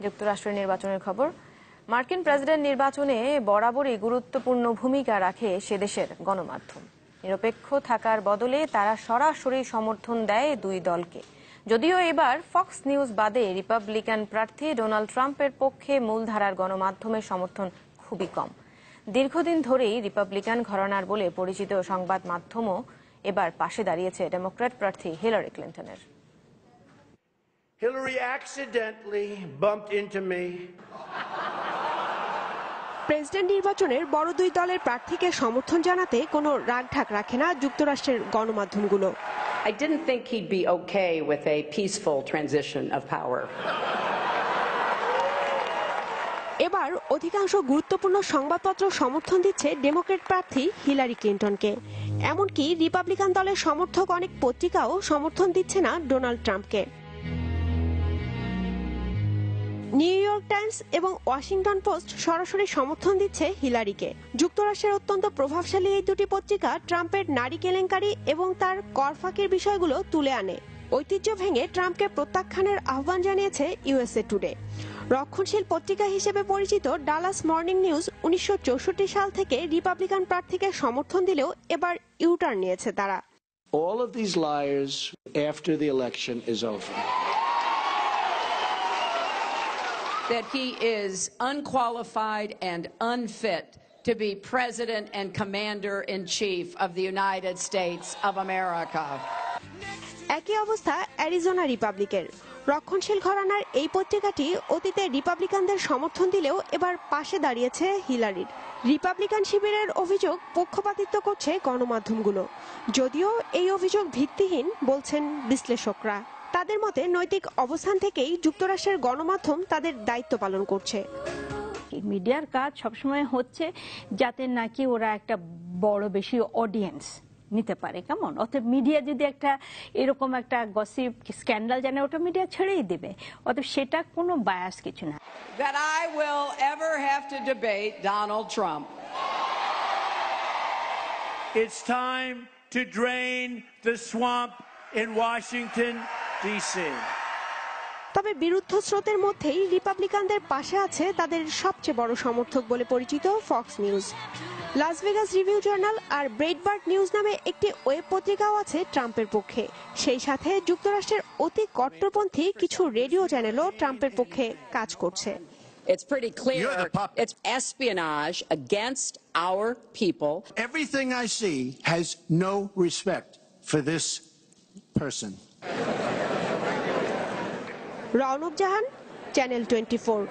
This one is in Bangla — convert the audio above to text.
যুক্তরাষ্ট্রের নির্বাচনের খবর। মার্কিন প্রেসিডেন্ট নির্বাচনে বরাবরই গুরুত্বপূর্ণ ভূমিকা রাখে সে দেশের গণমাধ্যম। নিরপেক্ষ থাকার বদলে তারা সরাসরি সমর্থন দেয় দুই দলকে। যদিও এবার ফক্স নিউজ বাদে রিপাবলিকান প্রার্থী ডোনাল্ড ট্রাম্পের পক্ষে মূলধারার গণমাধ্যমের সমর্থন খুবই কম। দীর্ঘদিন ধরেই রিপাবলিকান ঘরানার বলে পরিচিত সংবাদ মাধ্যমও এবার পাশে দাঁড়িয়েছে ডেমোক্র্যাট প্রার্থী হিলারি ক্লিন্টনের। Hillary accidentally bumped into me. President নির্বাচনের বড় দুই দলের প্রার্থীকে সমর্থন জানাতে কোনো রাগঢাক রাখে না যুক্তরাষ্ট্রের গণমাধ্যমগুলো। I didn't think he'd be okay with a peaceful transition of power. এবার অধিকাংশ গুরুত্বপূর্ণ সংবাদপত্র সমর্থন দিচ্ছে ডেমোক্র্যাট প্রার্থী হিলারি ক্লিন্টনকে। এমনকি রিপাবলিকান দলের সমর্থক অনেক পত্রিকাও সমর্থন দিচ্ছে না ডোনাল্ড ট্রাম্পকে। নিউ ইয়র্ক টাইমস এবং ওয়াশিংটন পোস্ট সরাসরি সমর্থন দিচ্ছে হিলারিকে। যুক্তরাষ্ট্রের অত্যন্ত প্রভাবশালী এই দুটি পত্রিকা ট্রাম্পের নারী কেলেঙ্কারি এবং তার কর ফাঁকির বিষয়গুলো তুলে আনে। ঐতিহ্য ভেঙে ট্রাম্পকে প্রত্যাখ্যানের আহ্বান জানিয়েছে ইউএসএ টুডে। রক্ষণশীল পত্রিকা হিসেবে পরিচিত ডালাস মর্নিং নিউজ 1964 সাল থেকে রিপাবলিকান প্রার্থীকে সমর্থন দিলেও এবার ইউটার্ন নিয়েছে তারা। All of these liars after the election is over. That he is unqualified and unfit to be President and Commander-in-Chief of the United States of America. একই অবস্থা অ্যারিজোনা রিপাবলিকের। রক্ষণশীল ঘরানার এই পত্রিকাটি অতীতে রিপাবলিকানদের সমর্থন দিলেও এবার পাশে দাঁড়িয়েছে হিলারির। রিপাবলিকান শিবিরের অভিযোগ পক্ষপাতিত্ব করছে গণমাধ্যমগুলো। যদিও এই অভিযোগ ভিত্তিহীন বলছেন বিশ্লেষকরা। তাদের মতে নৈতিক অবস্থান থেকেই যুক্তরাষ্ট্রের গণমাধ্যম তাদের দায়িত্ব পালন করছে। মিডিয়ার কাজ সবসময় হচ্ছে যাতে নাকি ওরা একটা বড় বেশি অডিয়েন্স নিতে পারে, কেমন? অতএব মিডিয়া যদি একটা এরকম একটা গসিপ স্ক্যান্ডাল জানে ওটা মিডিয়া ছেড়েই দেবে, অতএব সেটা কোনো বায়াস কিছু না। That I will ever have to debate Donald Trump. It's time to drain the swamp in Washington, D.C. তবে বিরুদ্ধ স্রোতের মধ্যেই রিপাবলিকানদের পাশে আছে তাদের সবচেয়ে বড় সমর্থক বলে পরিচিত Fox News. Las Vegas Review Journal আর ব্রেটবার্ট নিউজ নামে একটি ওয়েব পত্রিকাও আছে ট্রাম্পের পক্ষে। সেই সাথে যুক্তরাষ্ট্রের অতি কট্টরপন্থী কিছু রেডিও চ্যানেলও ট্রাম্পের পক্ষে কাজ করছে। It's pretty clear it's espionage against our people. Everything I see has no respect for this person. Raunak Jahan, channel 24।